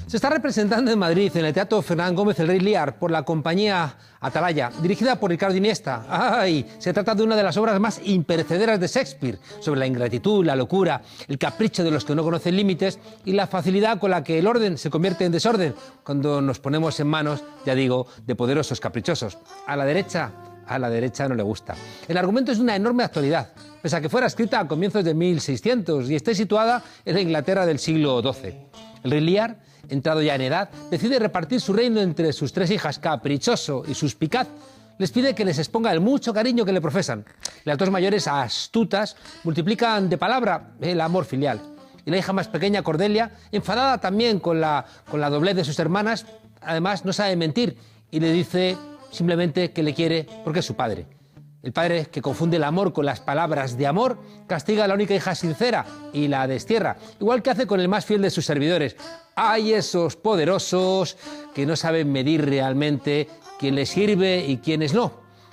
Se está representando en Madrid, en el Teatro Fernán Gómez El Rey Lear, por la compañía Atalaya, dirigida por Ricardo Iniesta. ¡Ay! Se trata de una de las obras más imperecederas de Shakespeare, sobre la ingratitud, la locura, el capricho de los que no conocen límites y la facilidad con la que el orden se convierte en desorden cuando nos ponemos en manos, ya digo, de poderosos caprichosos. A la derecha no le gusta. El argumento es de una enorme actualidad, pese a que fuera escrita a comienzos de 1600 y esté situada en la Inglaterra del siglo XII. El Rey Lear, entrado ya en edad, decide repartir su reino entre sus tres hijas, caprichoso y suspicaz. Les pide que les exponga el mucho cariño que le profesan. Las dos mayores, astutas, multiplican de palabra el amor filial. Y la hija más pequeña, Cordelia, enfadada también con la doblez de sus hermanas, además no sabe mentir y le dice simplemente que le quiere porque es su padre. El padre, que confunde el amor con las palabras de amor, castiga a la única hija sincera y la destierra, igual que hace con el más fiel de sus servidores. ¡Ay, esos poderosos que no saben medir realmente quién les sirve y quiénes no!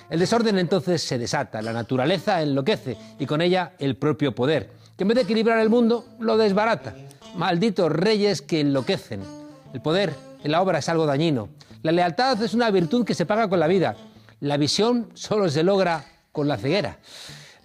El desorden entonces se desata, la naturaleza enloquece y con ella el propio poder, que en vez de equilibrar el mundo, lo desbarata. Malditos reyes que enloquecen. El poder en la obra es algo dañino. La lealtad es una virtud que se paga con la vida. La visión solo se logra con la ceguera.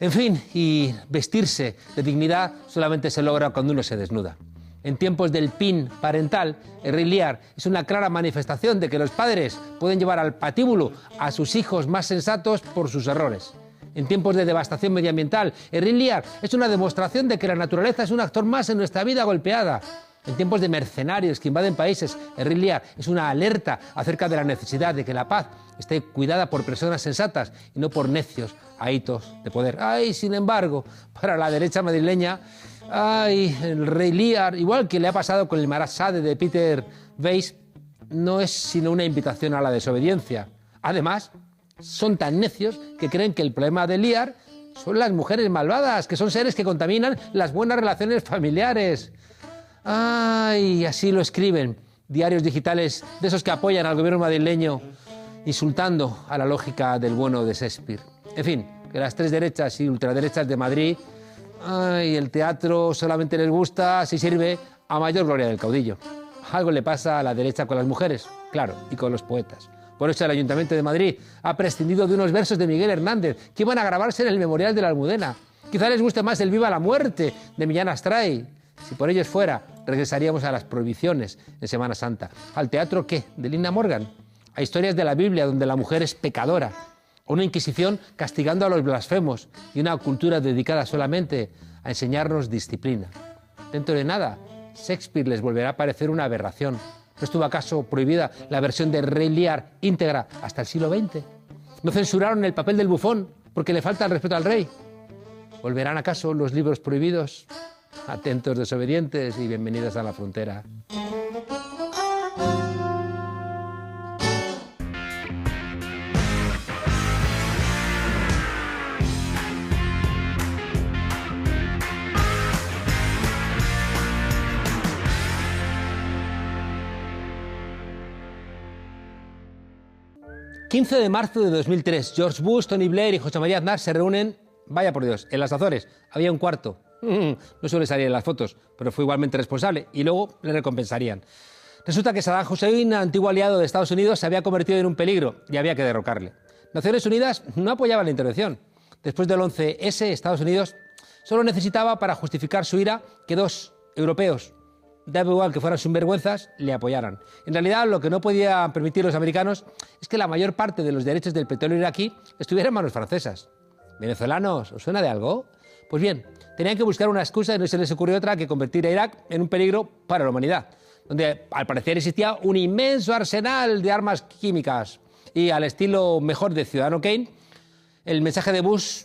En fin, y vestirse de dignidad solamente se logra cuando uno se desnuda. En tiempos del PIN parental, el Rey Lear es una clara manifestación de que los padres pueden llevar al patíbulo a sus hijos más sensatos por sus errores. En tiempos de devastación medioambiental, el Rey Lear es una demostración de que la naturaleza es un actor más en nuestra vida golpeada. En tiempos de mercenarios que invaden países, el Rey Lear es una alerta acerca de la necesidad de que la paz esté cuidada por personas sensatas y no por necios ahitos de poder. ¡Ay! Sin embargo, para la derecha madrileña, ¡ay! El Rey Lear, igual que le ha pasado con el Marasade de Peter Weiss, no es sino una invitación a la desobediencia. Además, son tan necios que creen que el problema de Lear son las mujeres malvadas, que son seres que contaminan las buenas relaciones familiares. ¡Ay! Así lo escriben diarios digitales de esos que apoyan al gobierno madrileño, insultando a la lógica del bueno de Shakespeare. En fin, que las tres derechas y ultraderechas de Madrid, ¡ay! El teatro solamente les gusta si sirve a mayor gloria del caudillo. Algo le pasa a la derecha con las mujeres, claro, y con los poetas. Por eso el Ayuntamiento de Madrid ha prescindido de unos versos de Miguel Hernández que iban a grabarse en el Memorial de la Almudena. Quizá les guste más el Viva la Muerte de Millán Astray. Si por ellos fuera, regresaríamos a las prohibiciones en Semana Santa. ¿Al teatro qué? ¿De Lina Morgan? A historias de la Biblia donde la mujer es pecadora. A una Inquisición castigando a los blasfemos y una cultura dedicada solamente a enseñarnos disciplina. Dentro de nada, Shakespeare les volverá a parecer una aberración. ¿No estuvo acaso prohibida la versión de Rey Lear íntegra hasta el siglo XX? ¿No censuraron el papel del bufón porque le falta el respeto al rey? ¿Volverán acaso los libros prohibidos? Atentos desobedientes y bienvenidos a la frontera. ...15 de marzo de 2003... George Bush, Tony Blair y José María Aznar se reúnen... ...vaya por Dios, en las Azores... ...había un cuarto... No suele salir en las fotos, pero fue igualmente responsable y luego le recompensarían. Resulta que Saddam Hussein, antiguo aliado de Estados Unidos, se había convertido en un peligro y había que derrocarle. Naciones Unidas no apoyaba la intervención. Después del 11S, Estados Unidos solo necesitaba para justificar su ira que dos europeos, da igual que fueran sinvergüenzas, le apoyaran. En realidad, lo que no podían permitir los americanos es que la mayor parte de los derechos del petróleo iraquí estuviera en manos francesas. ¿Venezolanos? ¿Os suena de algo? Pues bien, tenían que buscar una excusa y no se les ocurrió otra que convertir a Irak en un peligro para la humanidad, donde al parecer existía un inmenso arsenal de armas químicas. Y al estilo mejor de Ciudadano Kane, el mensaje de Bush,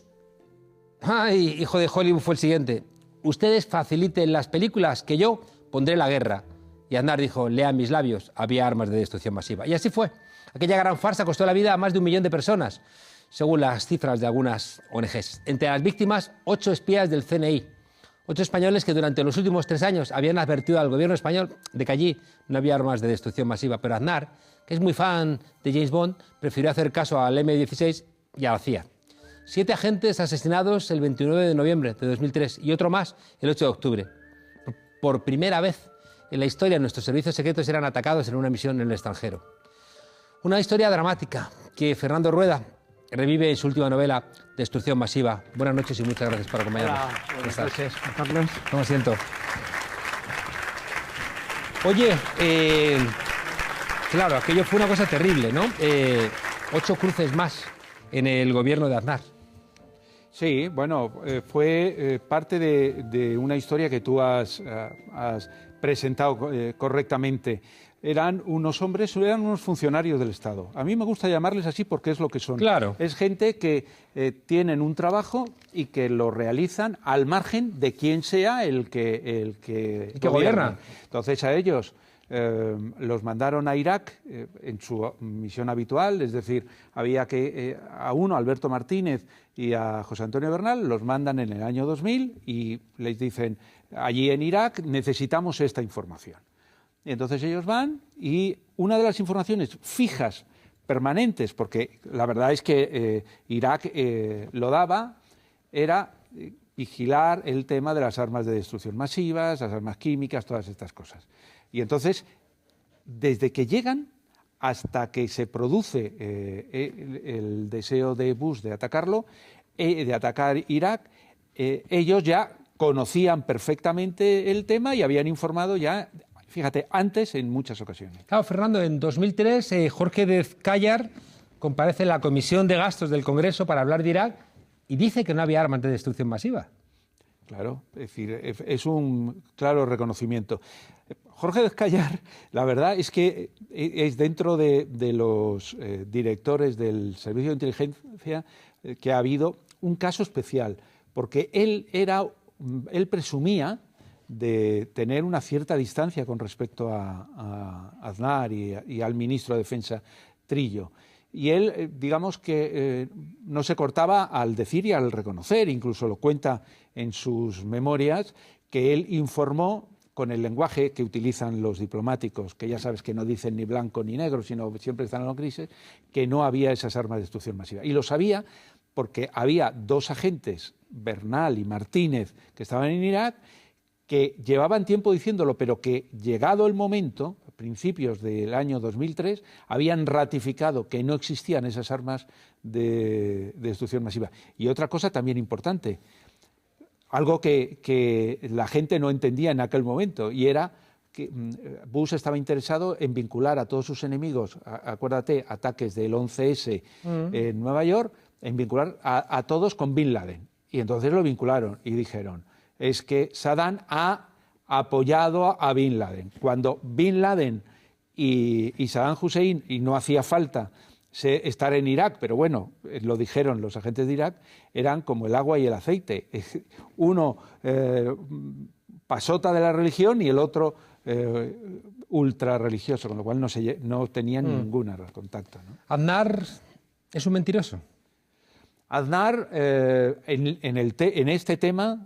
¡ay, hijo de Hollywood!, fue el siguiente: ustedes faciliten las películas que yo pondré la guerra. Y Aznar dijo: lean mis labios, había armas de destrucción masiva. Y así fue. Aquella gran farsa costó la vida a más de 1 millón de personas, según las cifras de algunas ONGs. Entre las víctimas, 8 espías del CNI. 8 españoles que durante los últimos 3 años habían advertido al gobierno español de que allí no había armas de destrucción masiva. Pero Aznar, que es muy fan de James Bond, prefirió hacer caso al M16 y a la CIA. 7 agentes asesinados el 29 de noviembre de 2003 y otro más el 8 de octubre. Por primera vez en la historia nuestros servicios secretos eran atacados en una misión en el extranjero. Una historia dramática que Fernando Rueda revive en su última novela, Destrucción Masiva. Buenas noches y muchas gracias por acompañarnos. Hola, buenas noches, Carlos. Toma asiento. Oye, claro, aquello fue una cosa terrible, ¿no? 8 cruces más en el gobierno de Aznar. Sí, bueno, fue parte de una historia que tú has presentado correctamente. Eran unos hombres, eran unos funcionarios del Estado. A mí me gusta llamarles así porque es lo que son. Claro. Es gente que tienen un trabajo y que lo realizan al margen de quién sea el que gobierna. Entonces a ellos los mandaron a Irak en su misión habitual, es decir, había que a uno, Alberto Martínez, y a José Antonio Bernal, los mandan en el año 2000 y les dicen, allí en Irak necesitamos esta información. Y entonces ellos van y una de las informaciones fijas, permanentes, porque la verdad es que Irak lo daba, era vigilar el tema de las armas de destrucción masivas, las armas químicas, todas estas cosas. Y entonces, desde que llegan hasta que se produce el deseo de Bush de atacarlo, de atacar Irak, ellos ya conocían perfectamente el tema y habían informado ya, fíjate, antes en muchas ocasiones. Claro, Fernando, en 2003 Jorge Dezcayar comparece en la Comisión de Gastos del Congreso para hablar de Irak y dice que no había armas de destrucción masiva. Claro, es decir, es un claro reconocimiento. Jorge Dezcayar, la verdad es que es dentro de los directores del Servicio de Inteligencia que ha habido un caso especial, porque él presumía de tener una cierta distancia con respecto a Aznar y al ministro de Defensa, Trillo. Y él, digamos que no se cortaba al decir y al reconocer, incluso lo cuenta en sus memorias, que él informó con el lenguaje que utilizan los diplomáticos, que ya sabes que no dicen ni blanco ni negro, sino siempre están en los grises, que no había esas armas de destrucción masiva. Y lo sabía porque había 2 agentes, Bernal y Martínez, que estaban en Irak, que llevaban tiempo diciéndolo, pero que llegado el momento, a principios del año 2003, habían ratificado que no existían esas armas de destrucción masiva. Y otra cosa también importante, algo que la gente no entendía en aquel momento, y era que Bush estaba interesado en vincular a todos sus enemigos, acuérdate, ataques del 11S en Nueva York, en vincular a todos con Bin Laden. Y entonces lo vincularon y dijeron, es que Saddam ha apoyado a Bin Laden. Cuando Bin Laden y Saddam Hussein, y no hacía falta estar en Irak, pero bueno, lo dijeron los agentes de Irak, eran como el agua y el aceite. Uno pasota de la religión y el otro ultra religioso, con lo cual no tenían ningún contacto, ¿no? Aznar es un mentiroso. Aznar, en este tema,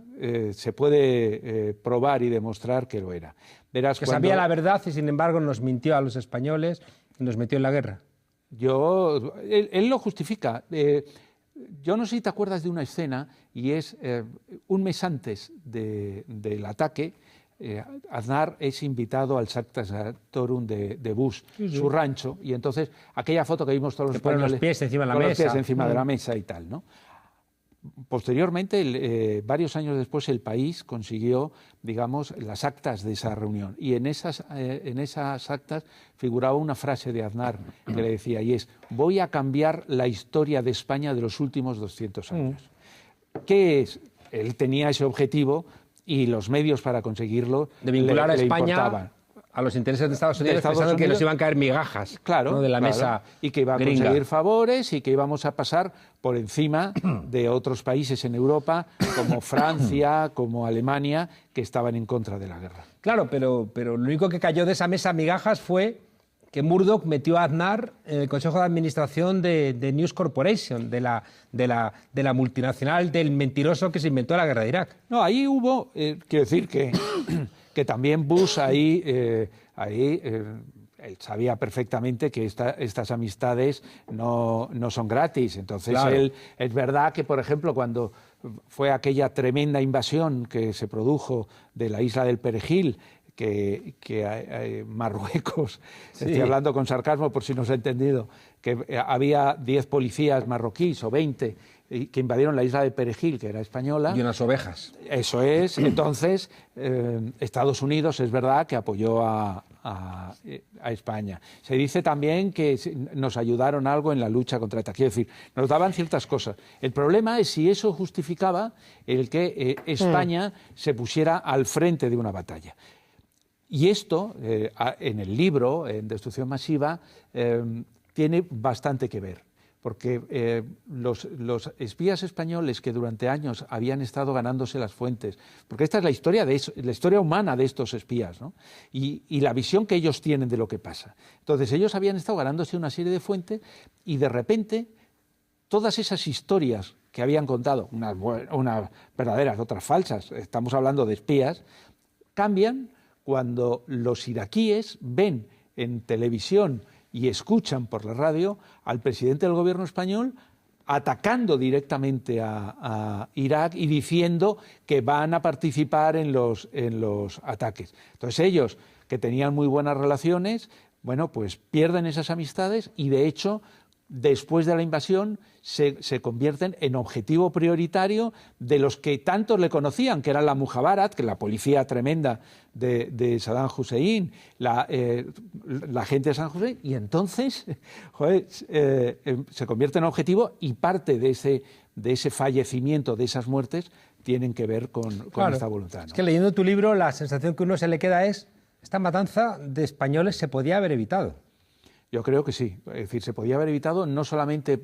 se puede probar y demostrar que lo era. Verás, que sabía la verdad y sin embargo nos mintió a los españoles y nos metió en la guerra. Él lo justifica. Yo no sé si te acuerdas de una escena, y es un mes antes del ataque, Aznar es invitado al Sakta Santorum de Bush, su rancho, y entonces aquella foto que vimos todos los españoles, los pies encima de la con mesa. Los pies encima de la mesa y tal, ¿no? Posteriormente, varios años después, El País consiguió, digamos, las actas de esa reunión. Y en esas actas figuraba una frase de Aznar que le decía, y es, voy a cambiar la historia de España de los últimos 200 años. ¿Qué es? Él tenía ese objetivo y los medios para conseguirlo de vincular a España importaban a los intereses de Estados Unidos, pensando que nos iban a caer migajas, claro, ¿no? de la mesa y que iba a gringa. conseguir favores y que íbamos a pasar por encima de otros países en Europa, como Francia, como Alemania, que estaban en contra de la guerra. Claro, pero lo único que cayó de esa mesa migajas fue que Murdoch metió a Aznar en el Consejo de Administración de News Corporation, de la multinacional del mentiroso que se inventó la guerra de Irak. No, ahí hubo, quiero decir que también Bush él sabía perfectamente que estas amistades no son gratis. Entonces, claro. Es verdad que, por ejemplo, cuando fue aquella tremenda invasión que se produjo de la isla del Perejil, que Marruecos, Sí. estoy hablando con sarcasmo por si no se ha entendido, que había 10 policías marroquíes o 20 que invadieron la isla de Perejil, que era española. Y unas ovejas. Eso es. Entonces, Estados Unidos es verdad que apoyó a España. Se dice también que nos ayudaron algo en la lucha contra ETA. Quiero decir, nos daban ciertas cosas. El problema es si eso justificaba el que España se pusiera al frente de una batalla. Y esto, en el libro, en Destrucción Masiva, tiene bastante que ver. Porque los espías españoles que durante años habían estado ganándose las fuentes, porque esta es la historia humana de estos espías, ¿no? Y la visión que ellos tienen de lo que pasa. Entonces ellos habían estado ganándose una serie de fuentes y de repente todas esas historias que habían contado, unas verdaderas, otras falsas, estamos hablando de espías, cambian cuando los iraquíes ven en televisión y escuchan por la radio al presidente del gobierno español atacando directamente a Irak y diciendo que van a participar en los ataques. Entonces ellos, que tenían muy buenas relaciones, bueno, pues pierden esas amistades y de hecho después de la invasión se convierten en objetivo prioritario de los que tantos le conocían, que era la Mujavarat, que es la policía tremenda de Saddam Hussein, la gente de Saddam Hussein, y entonces se convierte en objetivo y parte de ese fallecimiento, de esas muertes, tienen que ver con esta voluntad, ¿no? Es que leyendo tu libro la sensación que uno se le queda es esta matanza de españoles se podía haber evitado. Yo creo que sí. Es decir, se podía haber evitado no solamente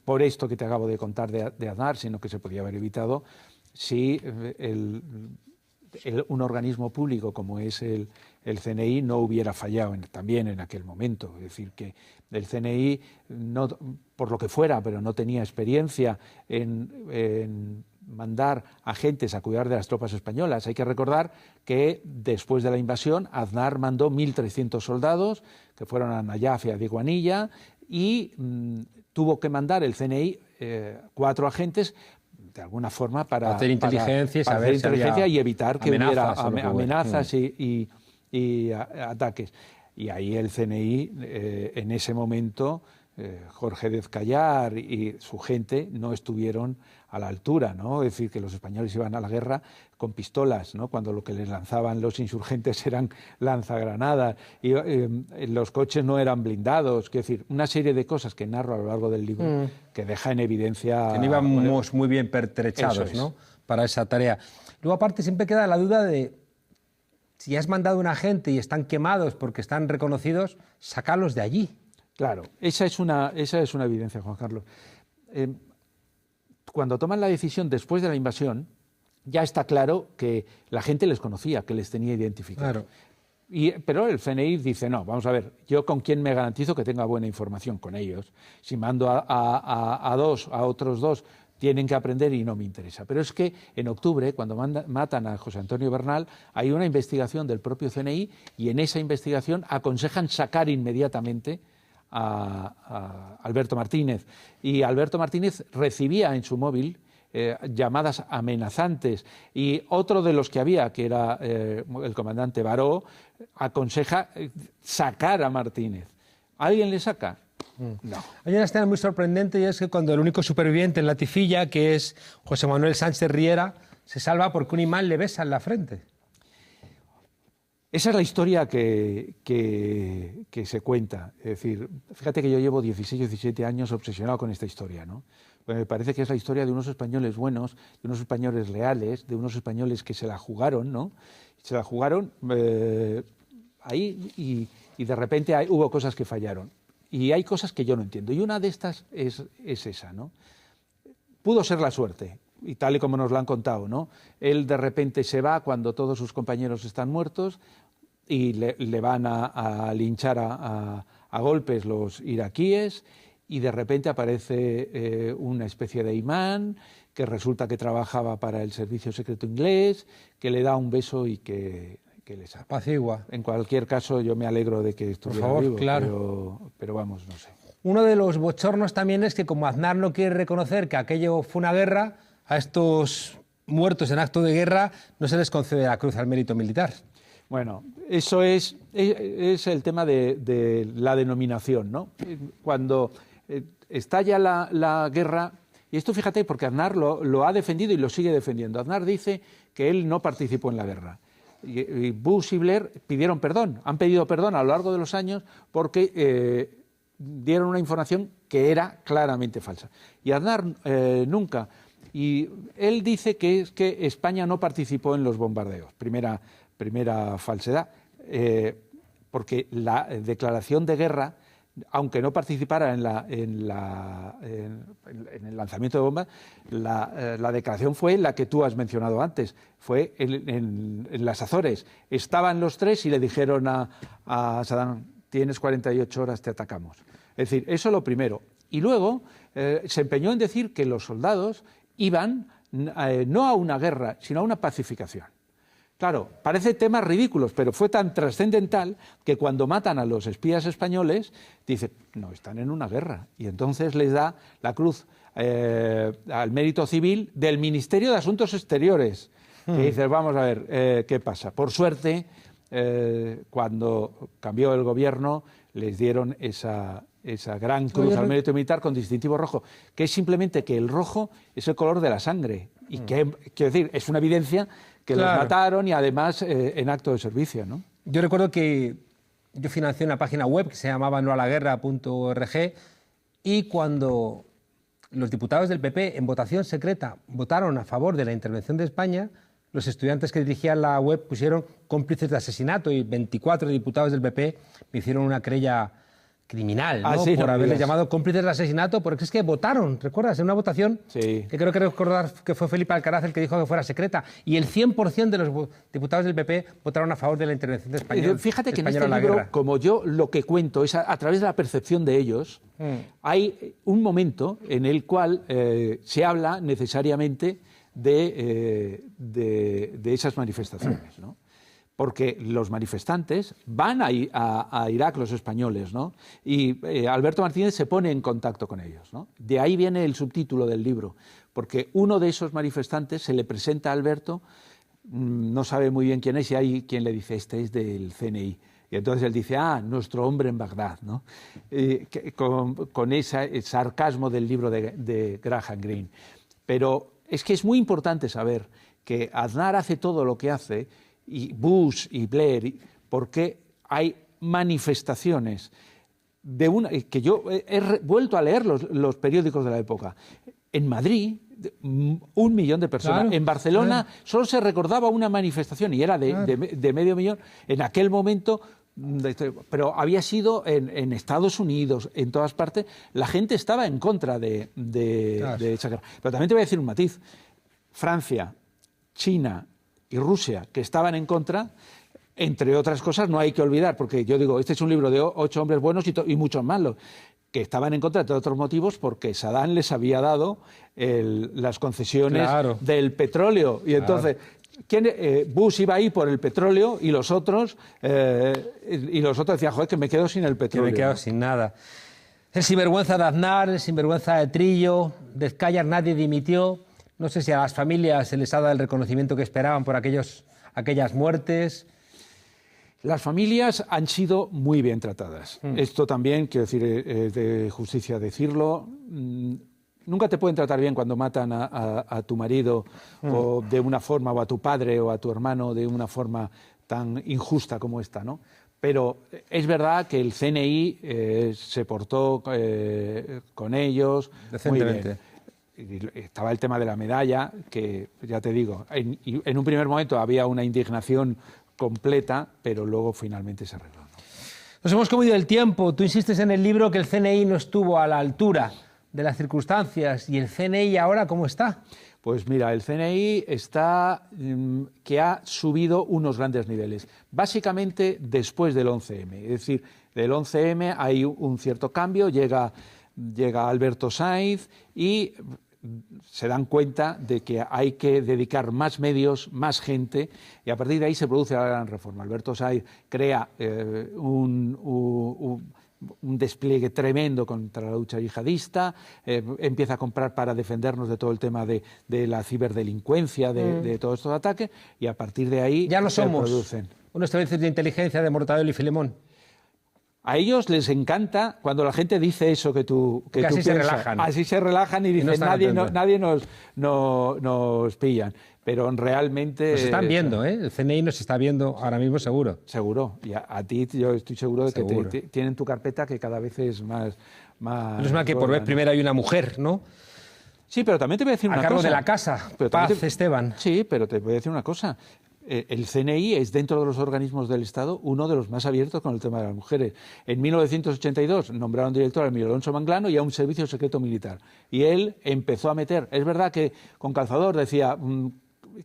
por esto que te acabo de contar de Aznar, sino que se podía haber evitado si un organismo público como es el CNI no hubiera fallado también en aquel momento. Es decir, que el CNI, no, por lo que fuera, pero no tenía experiencia en mandar agentes a cuidar de las tropas españolas. Hay que recordar que después de la invasión Aznar mandó 1.300 soldados que fueron a Nayaf y a Diguanilla y tuvo que mandar el CNI 4 agentes de alguna forma para hacer inteligencia, y evitar que hubiera amenazas que y ataques. Y ahí el CNI, en ese momento, Jorge Díaz Callar y su gente no estuvieron a la altura, ¿no? Es decir, que los españoles iban a la guerra con pistolas, ¿no? Cuando lo que les lanzaban los insurgentes eran lanzagranadas y los coches no eran blindados. Es decir, una serie de cosas que narro a lo largo del libro que deja en evidencia... Que no íbamos muy bien pertrechados, ¿no? Para esa tarea. Luego, aparte, siempre queda la duda de si has mandado a una gente y están quemados porque están reconocidos, sacarlos de allí. Claro, esa es una evidencia, Juan Carlos. Cuando toman la decisión después de la invasión, ya está claro que la gente les conocía, que les tenía identificados. Claro. Pero el CNI dice, no, vamos a ver, yo con quién me garantizo que tenga buena información con ellos. Si mando a otros dos, tienen que aprender y no me interesa. Pero es que en octubre, cuando matan a José Antonio Bernal, hay una investigación del propio CNI y en esa investigación aconsejan sacar inmediatamente a Alberto Martínez. Y Alberto Martínez recibía en su móvil llamadas amenazantes y otro de los que había, que era el comandante Baró, aconseja sacar a Martínez. ¿Alguien le saca? No. Hay una escena muy sorprendente y es que cuando el único superviviente en la Tifilla, que es José Manuel Sánchez Riera, se salva porque un imán le besa en la frente. Esa es la historia que se cuenta. Es decir, fíjate que yo llevo 16 o 17 años obsesionado con esta historia, ¿no? Pues me parece que es la historia de unos españoles buenos, de unos españoles leales, de unos españoles que se la jugaron, ¿no? Se la jugaron ahí y de repente hubo cosas que fallaron. Y hay cosas que yo no entiendo. Y una de estas es esa, ¿no? Pudo ser la suerte, y tal y como nos lo han contado, ¿no? Él de repente se va cuando todos sus compañeros están muertos y le van a linchar a golpes los iraquíes y de repente aparece una especie de imán que resulta que trabajaba para el servicio secreto inglés, que le da un beso y que les apacigua. En cualquier caso, yo me alegro de que estuviera vivo, claro. pero vamos, no sé. Uno de los bochornos también es que como Aznar no quiere reconocer que aquello fue una guerra, a estos muertos en acto de guerra no se les concede la cruz al mérito militar. Bueno, eso es el tema de la denominación, ¿no? Cuando estalla la guerra, y esto fíjate, porque Aznar lo ha defendido y lo sigue defendiendo. Aznar dice que él no participó en la guerra. Y Bush y Blair pidieron perdón, han pedido perdón a lo largo de los años porque dieron una información que era claramente falsa. Y Aznar nunca. Y él dice que España no participó en los bombardeos. Primera falsedad. Porque la declaración de guerra, aunque no participara en el lanzamiento de bombas, la declaración fue la que tú has mencionado antes, fue en las Azores. Estaban los tres y le dijeron a Saddam, tienes 48 horas, te atacamos. Es decir, eso lo primero. Y luego se empeñó en decir que los soldados iban no a una guerra, sino a una pacificación. Claro, parece temas ridículos, pero fue tan trascendental que cuando matan a los espías españoles, dice, no, están en una guerra. Y entonces les da la cruz al mérito civil del Ministerio de Asuntos Exteriores. Y dices, vamos a ver, ¿qué pasa? Por suerte, cuando cambió el gobierno, les dieron esa gran cruz al mérito militar con distintivo rojo, que es simplemente que el rojo es el color de la sangre. Y que, quiero decir, es una evidencia que los mataron y además en acto de servicio, ¿no? Yo recuerdo que yo financié una página web que se llamaba noalaguerra.org y cuando los diputados del PP en votación secreta votaron a favor de la intervención de España, los estudiantes que dirigían la web pusieron cómplices de asesinato y 24 diputados del PP me hicieron una querella criminal, ¿no? Sí, por haberles llamado cómplices de asesinato, porque es que votaron, ¿recuerdas? En una votación que creo que recordar que fue Felipe Alcaraz el que dijo que fuera secreta, y el 100% de los diputados del PP votaron a favor de la intervención de España. Fíjate que en este libro, como yo lo que cuento es a través de la percepción de ellos, hay un momento en el cual se habla necesariamente de esas manifestaciones, ¿no? Porque los manifestantes van a Irak, los españoles, ¿no? Y Alberto Martínez se pone en contacto con ellos, ¿no? De ahí viene el subtítulo del libro, porque uno de esos manifestantes se le presenta a Alberto, no sabe muy bien quién es, y hay quien le dice, este es del CNI. Y entonces él dice, nuestro hombre en Bagdad, ¿no? Con ese sarcasmo del libro de Graham Greene. Pero es que es muy importante saber que Aznar hace todo lo que hace, y Bush y Blair, porque hay manifestaciones que yo he vuelto a leer los periódicos de la época. En Madrid, 1 millón de personas. Claro, en Barcelona solo se recordaba una manifestación y era de medio millón. En aquel momento, pero había sido en Estados Unidos, en todas partes, la gente estaba en contra de esa guerra. Pero también te voy a decir un matiz. Francia, China y Rusia, que estaban en contra, entre otras cosas, no hay que olvidar, porque yo digo, este es un libro de 8 hombres buenos y muchos malos, que estaban en contra de otros motivos porque Saddam les había dado las concesiones del petróleo. Y entonces, Bush iba ahí por el petróleo y los otros decían, joder, que me quedo sin el petróleo. Que me quedo sin nada. El sinvergüenza de Aznar, el sinvergüenza de Trillo, de Escayar nadie dimitió. No sé si a las familias se les ha dado el reconocimiento que esperaban por aquellas muertes. Las familias han sido muy bien tratadas. Esto también, quiero decir, es de justicia decirlo. Nunca te pueden tratar bien cuando matan a tu marido o de una forma, o a tu padre o a tu hermano de una forma tan injusta como esta, ¿no? Pero es verdad que el CNI se portó con ellos muy bien. Estaba el tema de la medalla, que ya te digo, en un primer momento había una indignación completa, pero luego finalmente se arregló, ¿no? Nos hemos comido el tiempo. Tú insistes en el libro que el CNI no estuvo a la altura de las circunstancias. ¿Y el CNI ahora cómo está? Pues mira, el CNI está que ha subido unos grandes niveles, básicamente después del 11M. Es decir, del 11M hay un cierto cambio, llega Alberto Sáenz y se dan cuenta de que hay que dedicar más medios, más gente, y a partir de ahí se produce la gran reforma. Alberto Sáenz crea un despliegue tremendo contra la lucha yihadista, empieza a comprar para defendernos de todo el tema de la ciberdelincuencia, de todos estos ataques, y a partir de ahí ya no somos se producen. unos servicios de inteligencia de Mortadelo y Filemón. A ellos les encanta cuando la gente dice eso que tú así piensas. se relajan. Así se relajan y dicen, nadie nos pillan. Pero realmente... Nos están viendo, ¿eh? El CNI nos está viendo ahora mismo seguro. Seguro. Y a ti yo estoy seguro de que tienen tu carpeta que cada vez es más... Menos mal que por vez primero hay una mujer, ¿no? Sí, pero también te voy a decir una cosa. A cargo de la casa, Paz Esteban. Sí, pero te voy a decir una cosa. El CNI es, dentro de los organismos del Estado, uno de los más abiertos con el tema de las mujeres. En 1982 nombraron director a Emilio Alonso Manglano y a un servicio secreto militar. Y él empezó a meter... Es verdad que con calzador decía...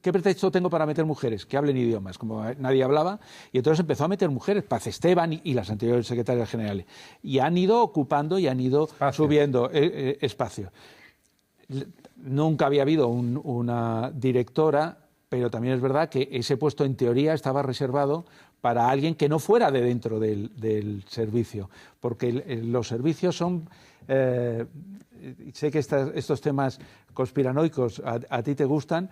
¿Qué pretexto tengo para meter mujeres? Que hablen idiomas, como nadie hablaba. Y entonces empezó a meter mujeres, Paz Esteban y las anteriores secretarias generales. Y han ido ocupando y han ido subiendo espacio. Nunca había habido una directora, pero también es verdad que ese puesto en teoría estaba reservado para alguien que no fuera de dentro del servicio, porque los servicios son... sé que estos temas conspiranoicos a ti te gustan.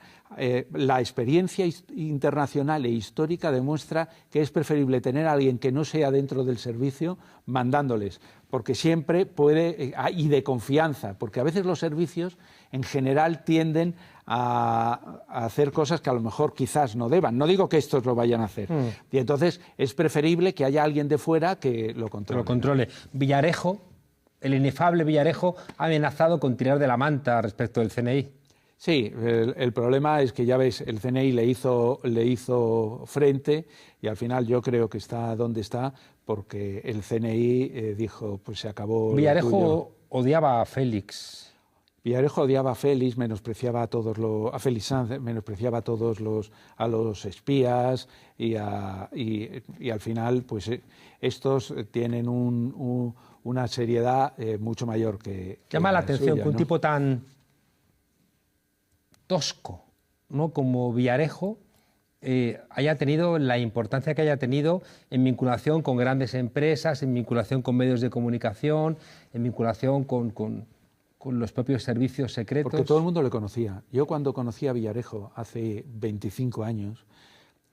La experiencia internacional e histórica demuestra que es preferible tener a alguien que no sea dentro del servicio mandándoles, porque siempre puede, y de confianza, porque a veces los servicios en general tienden a hacer cosas que a lo mejor quizás no deban. No digo que estos lo vayan a hacer. Y entonces es preferible que haya alguien de fuera que lo controle. Villarejo, el inefable Villarejo, ha amenazado con tirar de la manta respecto del CNI. Sí, el problema es que ya ves, el CNI le hizo frente y al final yo creo que está donde está porque el CNI dijo, pues se acabó. Villarejo odiaba a Félix. Villarejo odiaba a Félix, menospreciaba a Félix Sanz, menospreciaba a los espías y al final, pues estos tienen una seriedad mucho mayor que llama la atención suya, que un tipo tan tosco, ¿no?, como Villarejo haya tenido la importancia que haya tenido en vinculación con grandes empresas, en vinculación con medios de comunicación, en vinculación con los propios servicios secretos. Porque todo el mundo le conocía. Yo cuando conocí a Villarejo hace 25 años,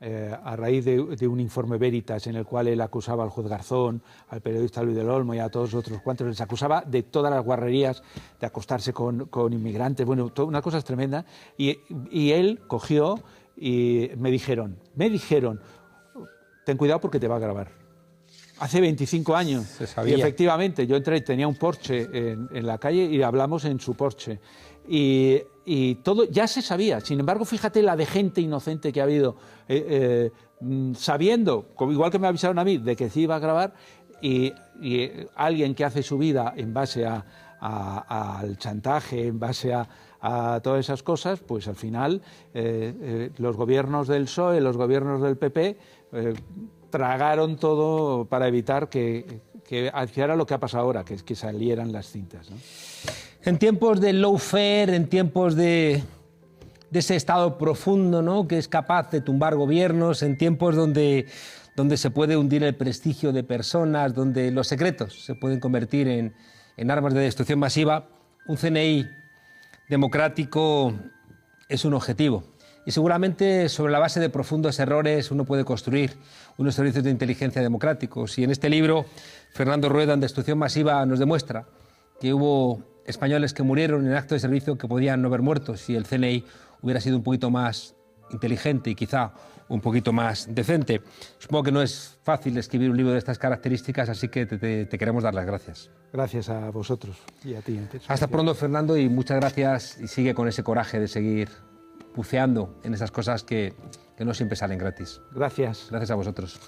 a raíz de un informe Veritas en el cual él acusaba al juez Garzón, al periodista Luis del Olmo y a todos los otros cuantos, les acusaba de todas las guarrerías, de acostarse con inmigrantes, bueno, unas cosas tremendas, y él cogió y me dijeron, ten cuidado porque te va a grabar. Hace 25 años. Se sabía. Y efectivamente, yo entré, tenía un Porsche en la calle y hablamos en su Porsche. Y todo ya se sabía. Sin embargo, fíjate la de gente inocente que ha habido, sabiendo, igual que me avisaron a mí, de que se iba a grabar, y alguien que hace su vida en base al chantaje, en base a todas esas cosas, pues al final los gobiernos del PSOE, los gobiernos del PP... tragaron todo para evitar que hiciera lo que ha pasado ahora, que es que salieran las cintas, ¿no? En tiempos de lawfare, en tiempos de ese estado profundo, ¿no?, que es capaz de tumbar gobiernos, en tiempos donde se puede hundir el prestigio de personas, donde los secretos se pueden convertir en armas de destrucción masiva, un CNI democrático es un objetivo. Y seguramente sobre la base de profundos errores uno puede construir unos servicios de inteligencia democráticos. Y en este libro, Fernando Rueda, en Destrucción Masiva, nos demuestra que hubo españoles que murieron en acto de servicio que podían no haber muerto si el CNI hubiera sido un poquito más inteligente y quizá un poquito más decente. Supongo que no es fácil escribir un libro de estas características, así que te queremos dar las gracias. Gracias a vosotros y a ti. Hasta pronto, Fernando, y muchas gracias. Y sigue con ese coraje de seguir buceando en esas cosas que no siempre salen gratis. Gracias. Gracias a vosotros.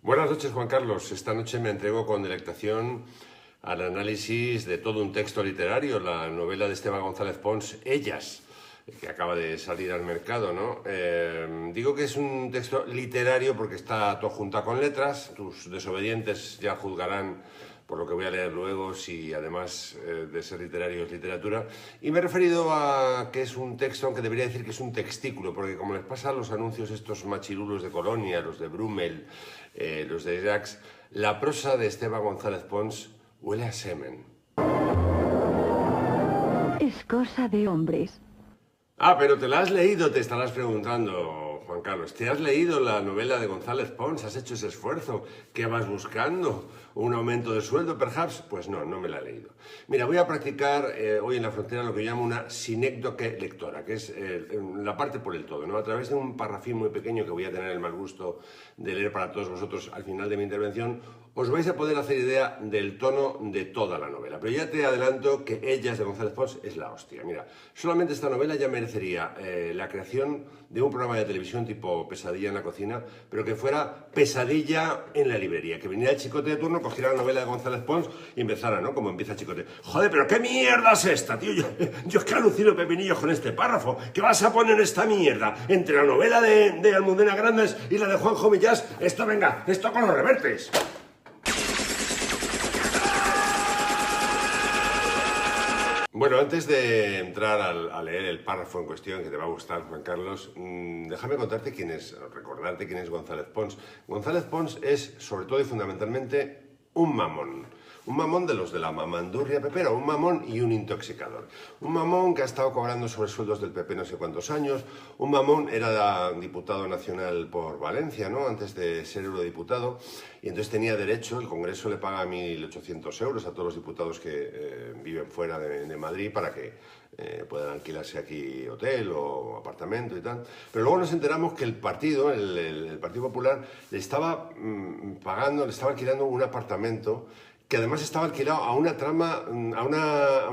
Buenas noches, Juan Carlos. Esta noche me entrego con delectación al análisis de todo un texto literario, la novela de Esteban González Pons, Ellas, que acaba de salir al mercado, ¿no? Digo que es un texto literario porque está todo junto con letras. Tus desobedientes ya juzgarán, por lo que voy a leer luego, si además de ser literario es literatura. Y me he referido a que es un texto, aunque debería decir que es un textículo, porque como les pasa a los anuncios estos machirulos de Colonia, los de Brummel, los de Jax, la prosa de Esteban González Pons huele a semen. Es cosa de hombres. Ah, pero te la has leído, te estarás preguntando, Juan Carlos. ¿Te has leído la novela de González Pons? ¿Has hecho ese esfuerzo? ¿Qué vas buscando? ¿Un aumento de sueldo, perhaps? Pues no, no me la he leído. Mira, voy a practicar hoy en la frontera lo que llamo una sinécdoque lectora, que es la parte por el todo, ¿no? A través de un parrafín muy pequeño que voy a tener el mal gusto de leer para todos vosotros al final de mi intervención, os vais a poder hacer idea del tono de toda la novela. Pero ya te adelanto que Ellas de González Pons es la hostia. Mira, solamente esta novela ya merecería la creación de un programa de televisión tipo Pesadilla en la cocina, pero que fuera Pesadilla en la librería. Que viniera el Chicote de turno, cogiera la novela de González Pons y empezara, ¿no? Como empieza Chicote. Joder, pero ¿qué mierda es esta, tío? Yo es que alucino, Pepinillo, con este párrafo. ¿Qué vas a poner esta mierda? Entre la novela de Almudena Grandes y la de Juanjo Millás, esto venga, esto con los revertes. Bueno, antes de entrar a leer el párrafo en cuestión, que te va a gustar, Juan Carlos, déjame recordarte quién es González Pons. González Pons es, sobre todo y fundamentalmente, un mamón. Un mamón de los de la mamandurria pepera, un mamón y un intoxicador. Un mamón que ha estado cobrando sobresueldos del PP no sé cuántos años. Un mamón era diputado nacional por Valencia, ¿no? Antes de ser eurodiputado. Y entonces tenía derecho, el Congreso le paga 1.800 euros a todos los diputados que viven fuera de Madrid para que puedan alquilarse aquí hotel o apartamento y tal. Pero luego nos enteramos que el partido, el Partido Popular, le estaba alquilando un apartamento que además estaba alquilado a una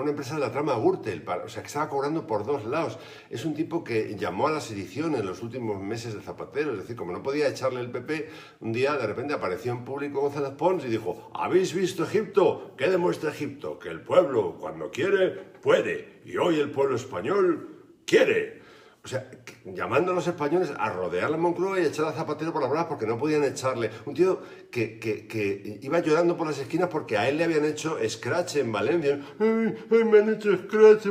empresa de la trama Gürtel, o sea, que estaba cobrando por dos lados. Es un tipo que llamó a la sedición en los últimos meses de Zapatero, es decir, como no podía echarle el PP, un día de repente apareció en público González Pons y dijo: ¿habéis visto Egipto? ¿Qué demuestra Egipto? Que el pueblo, cuando quiere, puede. Y hoy el pueblo español quiere. O sea, llamando a los españoles a rodear la Moncloa y echar a Zapatero por las bravas porque no podían echarle. Un tío que iba llorando por las esquinas porque a él le habían hecho scratch en Valencia. ¡Ay, me han hecho scratch!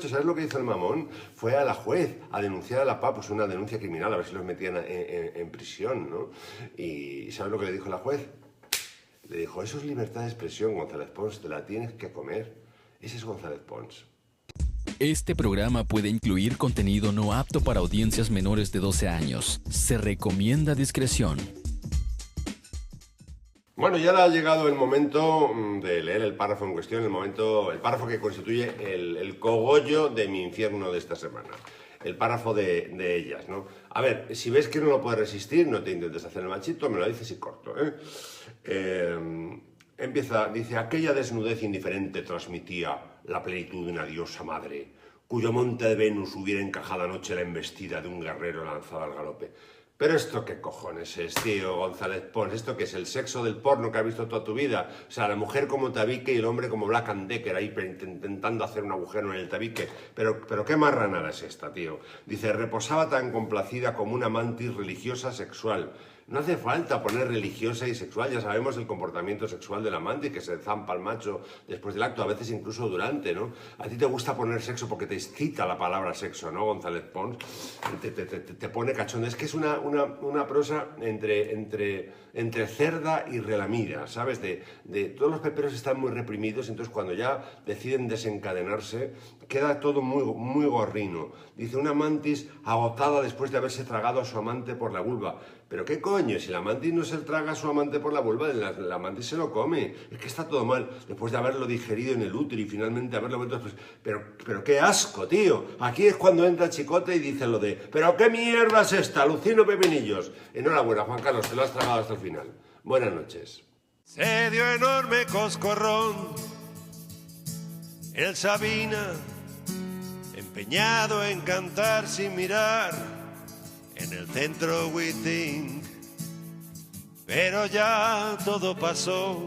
¿Sabes lo que hizo el mamón? Fue a la juez a denunciar a la PA, pues una denuncia criminal, a ver si los metían en prisión, ¿no? Y ¿sabes lo que le dijo la juez? Le dijo: eso es libertad de expresión, González Pons, te la tienes que comer. Ese es González Pons. Este programa puede incluir contenido no apto para audiencias menores de 12 años. Se recomienda discreción. Bueno, ya ha llegado el momento de leer el párrafo en cuestión, el párrafo que constituye el cogollo de mi infierno de esta semana. El párrafo de Ellas, ¿no? A ver, si ves que no lo puedes resistir, no te intentes hacer el machito, me lo dices y corto, Empieza, dice: aquella desnudez indiferente transmitía la plenitud de una diosa madre, cuyo monte de Venus hubiera encajado anoche la embestida de un guerrero lanzado al galope. Pero esto qué cojones es, tío, González Pons, esto que es el sexo del porno que has visto toda tu vida. O sea, la mujer como tabique y el hombre como Black and Decker ahí intentando hacer un agujero en el tabique. Pero qué marranada es esta, tío. Dice: reposaba tan complacida como una mantis religiosa sexual. No hace falta poner religiosa y sexual, ya sabemos el comportamiento sexual de la mantis, que se zampa al macho después del acto, a veces incluso durante, ¿no? A ti te gusta poner sexo porque te excita la palabra sexo, ¿no, González Pons? Te pone cachondo. Es que es una prosa entre cerda y relamida, ¿sabes? Todos los peperos están muy reprimidos, entonces cuando ya deciden desencadenarse, queda todo muy, muy gorrino. Dice: una mantis agotada después de haberse tragado a su amante por la vulva. ¿Pero qué coño? Si la mantis no se traga a su amante por la vulva, la mantis se lo come. Es que está todo mal. Después de haberlo digerido en el útero y finalmente haberlo vuelto... Pues, pero qué asco, tío. Aquí es cuando entra Chicote y dice lo de: ¿pero qué mierda es esta? Alucino, Pepinillos. Enhorabuena, Juan Carlos, te lo has tragado hasta el final. Buenas noches. Se dio enorme coscorrón el Sabina, empeñado en cantar sin mirar en el centro We Think, pero ya todo pasó.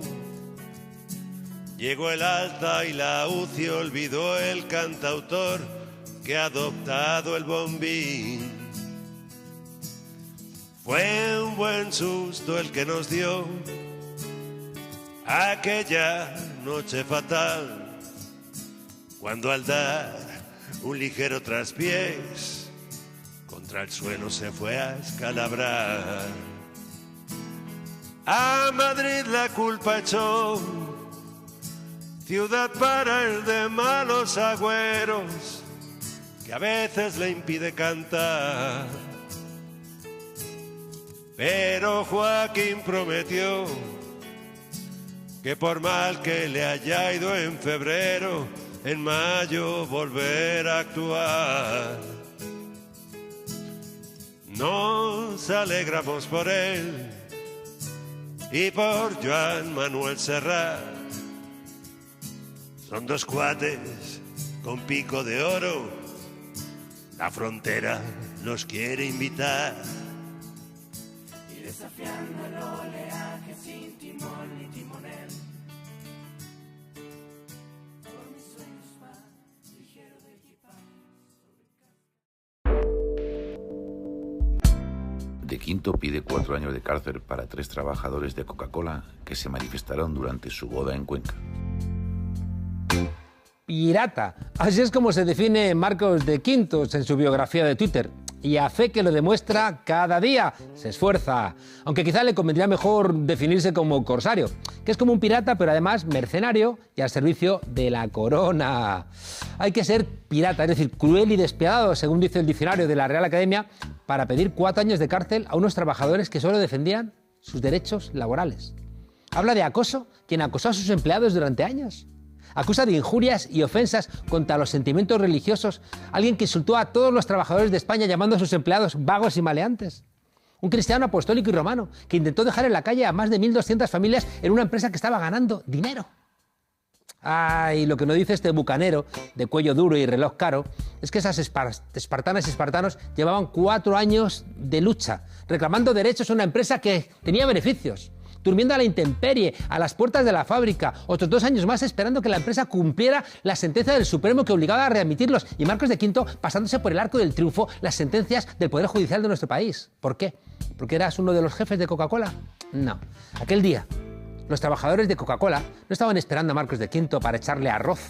Llegó el alta y la UCI olvidó el cantautor que ha adoptado el bombín. Fue un buen susto el que nos dio aquella noche fatal, cuando al dar un ligero traspiés contra el suelo se fue a escalabrar. A Madrid la culpa echó, ciudad para el de malos agüeros, que a veces le impide cantar. Pero Joaquín prometió que por mal que le haya ido en febrero, en mayo volver a actuar. Nos alegramos por él y por Joan Manuel Serrat. Son dos cuates con pico de oro, la frontera los quiere invitar. Y desafiando el oleaje sin timón ni timonel. De Quinto pide 4 años de cárcel para 3 trabajadores de Coca-Cola que se manifestaron durante su boda en Cuenca. Pirata. Así es como se define Marcos de Quintos en su biografía de Twitter. Y a fe que lo demuestra cada día. Se esfuerza. Aunque quizá le convendría mejor definirse como corsario, que es como un pirata, pero además mercenario y al servicio de la corona. Hay que ser pirata, es decir, cruel y despiadado, según dice el diccionario de la Real Academia, para pedir 4 años de cárcel a unos trabajadores que solo defendían sus derechos laborales. Habla de acoso, quien acosó a sus empleados durante años. Acusa de injurias y ofensas contra los sentimientos religiosos alguien que insultó a todos los trabajadores de España llamando a sus empleados vagos y maleantes. Un cristiano apostólico y romano que intentó dejar en la calle a más de 1.200 familias en una empresa que estaba ganando dinero. Ay, lo que no dice este bucanero de cuello duro y reloj caro es que esas espartanas y espartanos llevaban 4 años de lucha, reclamando derechos a una empresa que tenía beneficios, durmiendo a la intemperie, a las puertas de la fábrica, otros 2 años más esperando que la empresa cumpliera la sentencia del Supremo que obligaba a readmitirlos, y Marcos de Quinto pasándose por el arco del triunfo las sentencias del Poder Judicial de nuestro país. ¿Por qué? ¿Porque eras uno de los jefes de Coca-Cola? No. Aquel día, los trabajadores de Coca-Cola no estaban esperando a Marcos de Quinto para echarle arroz,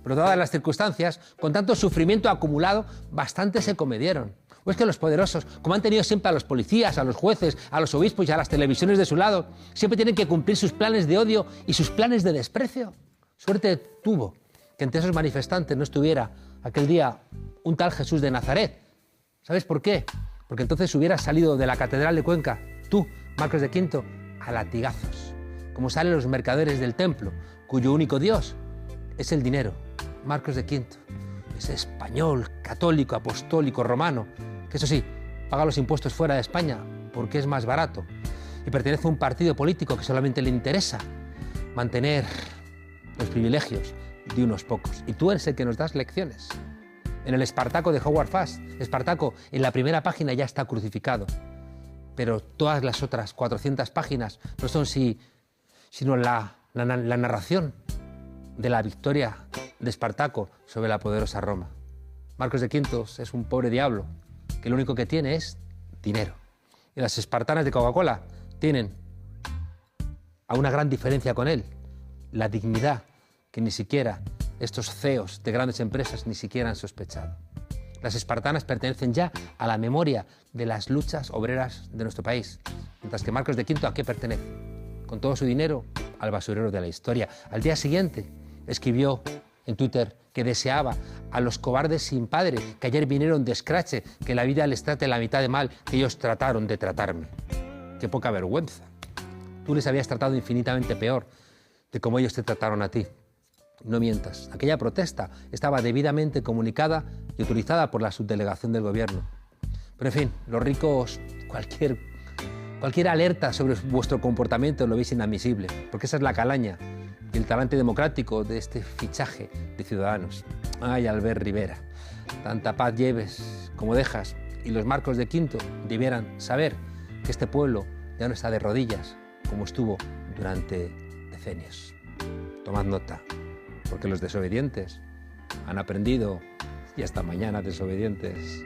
pero dadas las circunstancias, con tanto sufrimiento acumulado, bastante se comedieron. ¿O es que los poderosos, como han tenido siempre a los policías, a los jueces, a los obispos y a las televisiones de su lado, siempre tienen que cumplir sus planes de odio y sus planes de desprecio? Suerte tuvo que entre esos manifestantes no estuviera aquel día un tal Jesús de Nazaret. ¿Sabes por qué? Porque entonces hubieras salido de la Catedral de Cuenca, tú, Marcos de Quinto, a latigazos, como salen los mercaderes del templo, cuyo único Dios es el dinero. Marcos de Quinto, ese español, católico, apostólico, romano, que eso sí, paga los impuestos fuera de España porque es más barato y pertenece a un partido político que solamente le interesa mantener los privilegios de unos pocos. Y tú eres el que nos das lecciones. En el Espartaco de Howard Fast, Espartaco en la primera página ya está crucificado, pero todas las otras 400 páginas no son sino la narración de la victoria de Espartaco sobre la poderosa Roma. Marcos de Quintos es un pobre diablo que lo único que tiene es dinero. Y las espartanas de Coca-Cola tienen, a una gran diferencia con él, la dignidad que ni siquiera estos CEOs de grandes empresas ni siquiera han sospechado. Las espartanas pertenecen ya a la memoria de las luchas obreras de nuestro país, mientras que Marcos de Quinto, ¿a qué pertenece? Con todo su dinero, al basurero de la historia. Al día siguiente escribió en Twitter que deseaba a los cobardes sin padre que ayer vinieron de escrache que la vida les trate la mitad de mal que ellos trataron de tratarme. Qué poca vergüenza. Tú les habías tratado infinitamente peor de como ellos te trataron a ti. No mientas. Aquella protesta estaba debidamente comunicada y autorizada por la subdelegación del gobierno. Pero en fin, los ricos, cualquier alerta sobre vuestro comportamiento lo veis inadmisible, porque esa es la calaña y el talante democrático de este fichaje de Ciudadanos. Ay, Albert Rivera, tanta paz lleves como dejas, y los Marcos de Quinto debieran saber que este pueblo ya no está de rodillas como estuvo durante decenios. Tomad nota, porque los desobedientes han aprendido, y hasta mañana, desobedientes.